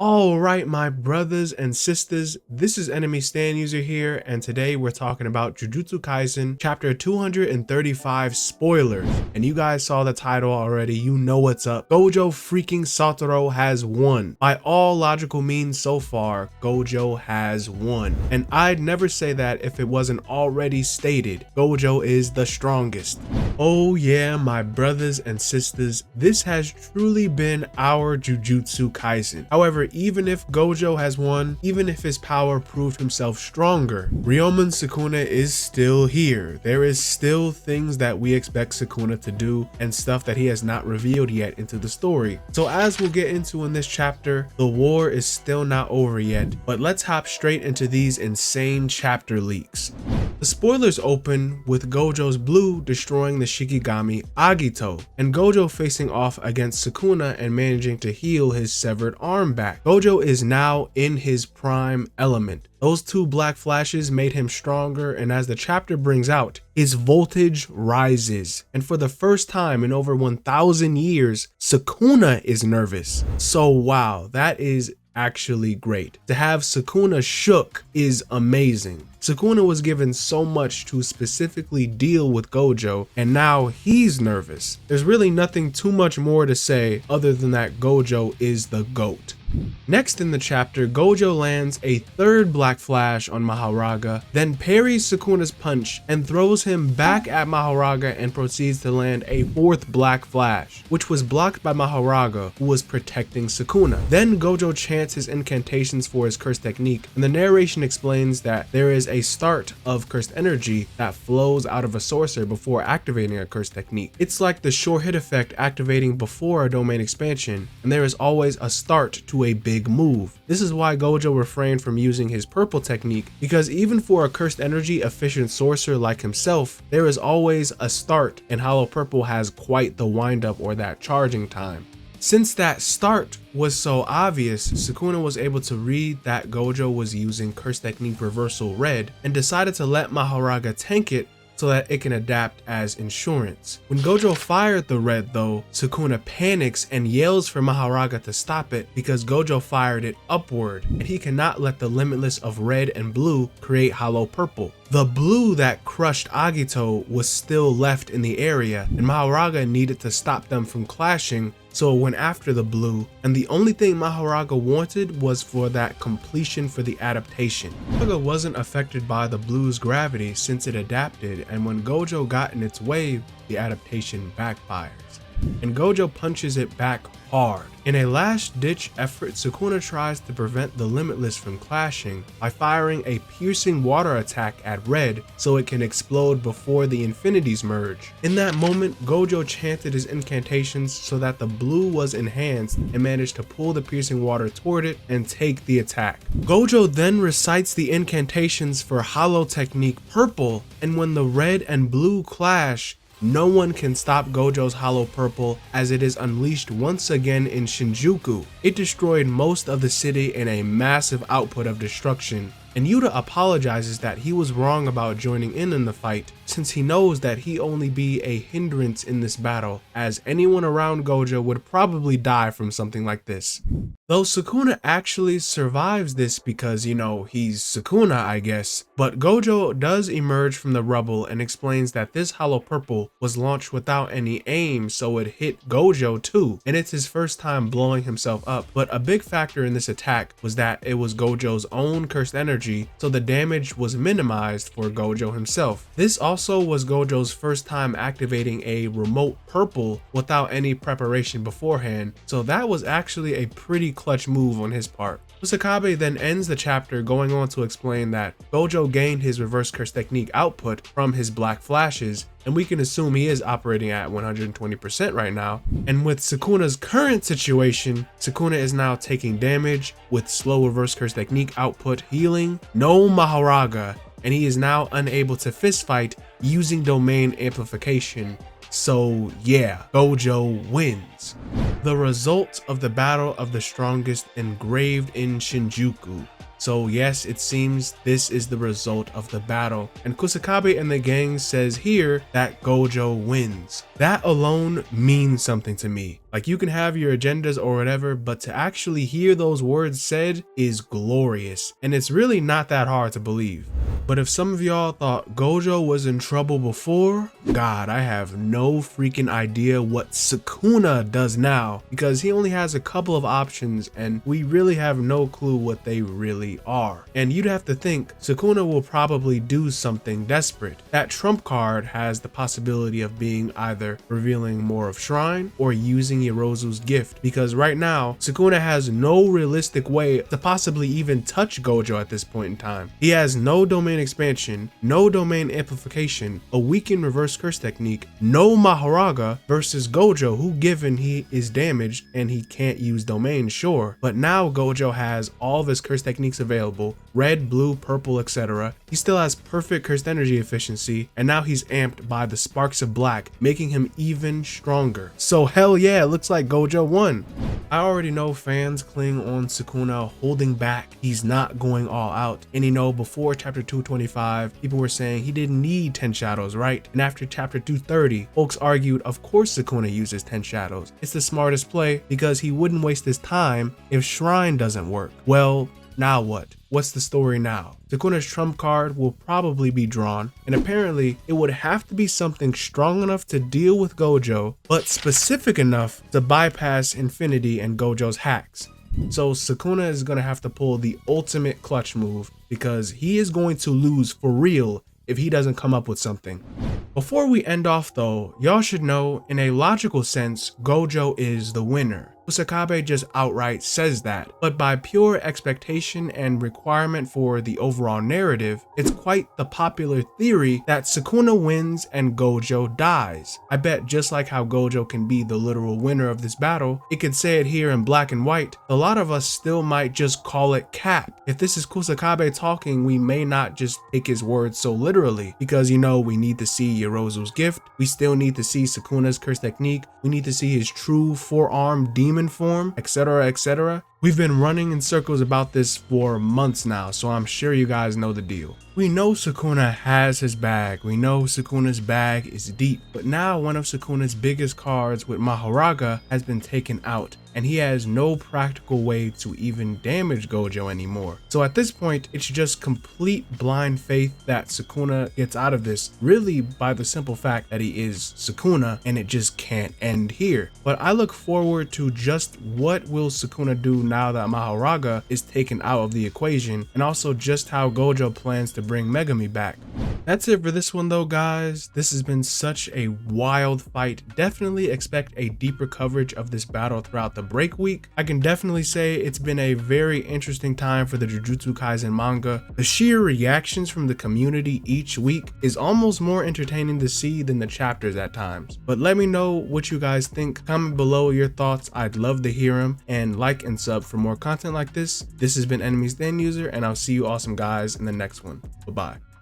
Alright, my brothers and sisters, this is Enemy Stand User here, and today we're talking about Jujutsu Kaisen chapter 235 spoilers. And you guys saw the title already, you know what's up. Gojo freaking Satoru has won. By all logical means so far, Gojo has won. And I'd never say that if it wasn't already stated. Gojo is the strongest. Oh yeah, my brothers and sisters, this has truly been our Jujutsu Kaisen. However, even if Gojo has won, even if his power proved himself stronger, Ryomen Sukuna is still here. There is still things that we expect Sukuna to do and stuff that he has not revealed yet into the story. So as we'll get into in this chapter, the war is still not over yet, but let's hop straight into these insane chapter leaks. The spoilers open with Gojo's blue destroying the Shikigami Agito, and Gojo facing off against Sukuna and managing to heal his severed arm back. Gojo is now in his prime element. Those two black flashes made him stronger, and as the chapter brings out, his voltage rises. And for the first time in over 1,000 years, Sukuna is nervous. So wow, that is actually great. To have Sukuna shook is amazing. Sukuna was given so much to specifically deal with Gojo, and now he's nervous. There's really nothing too much more to say other than that Gojo is the GOAT. Next in the chapter, Gojo lands a third black flash on Mahoraga, then parries Sukuna's punch and throws him back at Mahoraga and proceeds to land a fourth black flash, which was blocked by Mahoraga, who was protecting Sukuna. Then Gojo chants his incantations for his cursed technique, and the narration explains that there is a start of cursed energy that flows out of a sorcerer before activating a cursed technique. It's like the sure hit effect activating before a domain expansion, and there is always a start to a big move. This is why Gojo refrained from using his purple technique, because even for a cursed energy efficient sorcerer like himself, there is always a start, and Hollow Purple has quite the windup or that charging time. Since that start was so obvious, Sukuna was able to read that Gojo was using Curse Technique Reversal Red and decided to let Mahoraga tank it so that it can adapt as insurance. When Gojo fired the red though, Sukuna panics and yells for Mahoraga to stop it because Gojo fired it upward, and he cannot let the limitless of red and blue create Hollow Purple. The blue that crushed Agito was still left in the area, and Mahoraga needed to stop them from clashing, so it went after the blue, and the only thing Mahoraga wanted was for that completion for the adaptation. Mahoraga wasn't affected by the blue's gravity since it adapted, and when Gojo got in its way, the adaptation backfires, and Gojo punches it back hard. In a last-ditch effort, Sukuna tries to prevent the Limitless from clashing by firing a piercing water attack at Red so it can explode before the infinities merge. In that moment, Gojo chanted his incantations so that the blue was enhanced and managed to pull the piercing water toward it and take the attack. Gojo then recites the incantations for Hollow Technique Purple, and when the red and blue clash, no one can stop Gojo's Hollow Purple as it is unleashed once again in Shinjuku. It destroyed most of the city in a massive output of destruction, and Yuta apologizes that he was wrong about joining in the fight, since he knows that he only be a hindrance in this battle, as anyone around Gojo would probably die from something like this. Though Sukuna actually survives this because, you know, he's Sukuna, I guess, but Gojo does emerge from the rubble and explains that this Hollow Purple was launched without any aim, so it hit Gojo too, and it's his first time blowing himself up. But a big factor in this attack was that it was Gojo's own cursed energy, so the damage was minimized for Gojo himself. This also was Gojo's first time activating a remote purple without any preparation beforehand, so that was actually a pretty clutch move on his part. Usakabe then ends the chapter going on to explain that Gojo gained his reverse curse technique output from his black flashes, and we can assume he is operating at 120% right now. And with Sukuna's current situation, Sukuna is now taking damage with slow reverse curse technique output healing, no Mahoraga, and he is now unable to fist fight using domain amplification. So yeah, Gojo wins. The result of the battle of the strongest engraved in Shinjuku. So yes, it seems this is the result of the battle, and Kusakabe and the gang says here that Gojo wins. That alone means something to me. Like, you can have your agendas or whatever, but to actually hear those words said is glorious, and it's really not that hard to believe. But if some of y'all thought Gojo was in trouble before, God, I have no freaking idea what Sukuna does now, because he only has a couple of options and we really have no clue what they really are. And you'd have to think Sukuna will probably do something desperate. That trump card has the possibility of being either revealing more of Shrine or using Yorozu's gift, because right now Sukuna has no realistic way to possibly even touch Gojo at this point in time. He has no domain expansion, no domain amplification, a weakened reverse curse technique, no Mahoraga versus Gojo, who given he is damaged and he can't use domain, sure, but now Gojo has all of his curse techniques available, red, blue, purple, etc. He still has perfect cursed energy efficiency, and now he's amped by the sparks of black, making him even stronger. So hell yeah, it looks like Gojo won. I already know fans cling on Sukuna holding back, he's not going all out, and you know, before chapter 225 people were saying he didn't need 10 shadows, right? And after chapter 230 folks argued of course Sukuna uses 10 shadows, it's the smartest play because he wouldn't waste his time if Shrine doesn't work. Well, now what? What's the story now? Sukuna's trump card will probably be drawn, and apparently it would have to be something strong enough to deal with Gojo, but specific enough to bypass Infinity and Gojo's hacks. So Sukuna is going to have to pull the ultimate clutch move, because he is going to lose for real if he doesn't come up with something. Before we end off though, y'all should know in a logical sense, Gojo is the winner. Kusakabe just outright says that, but by pure expectation and requirement for the overall narrative, it's quite the popular theory that Sukuna wins and Gojo dies. I bet just like how Gojo can be the literal winner of this battle, it could say it here in black and white. A lot of us still might just call it cap. If this is Kusakabe talking, we may not just take his words so literally, because you know, we need to see Yorozu's gift, we still need to see Sukuna's curse technique, we need to see his true four-arm demon form, etc, etc. We've been running in circles about this for months now, so I'm sure you guys know the deal. We know Sukuna has his bag, we know Sukuna's bag is deep, but now one of Sukuna's biggest cards with Mahoraga has been taken out, and he has no practical way to even damage Gojo anymore. So at this point, it's just complete blind faith that Sukuna gets out of this, really by the simple fact that he is Sukuna, and it just can't end here. But I look forward to just what will Sukuna do now that Mahoraga is taken out of the equation, and also just how Gojo plans to bring Megami back. That's it for this one though, guys. This has been such a wild fight. Definitely expect a deeper coverage of this battle throughout the break week. I can definitely say it's been a very interesting time for the Jujutsu Kaisen manga. The sheer reactions from the community each week is almost more entertaining to see than the chapters at times. But let me know what you guys think. Comment below your thoughts. I'd love to hear them, and like and sub for more content like this. This has been Enemy Stand User, and I'll see you awesome guys in the next one. Bye-bye.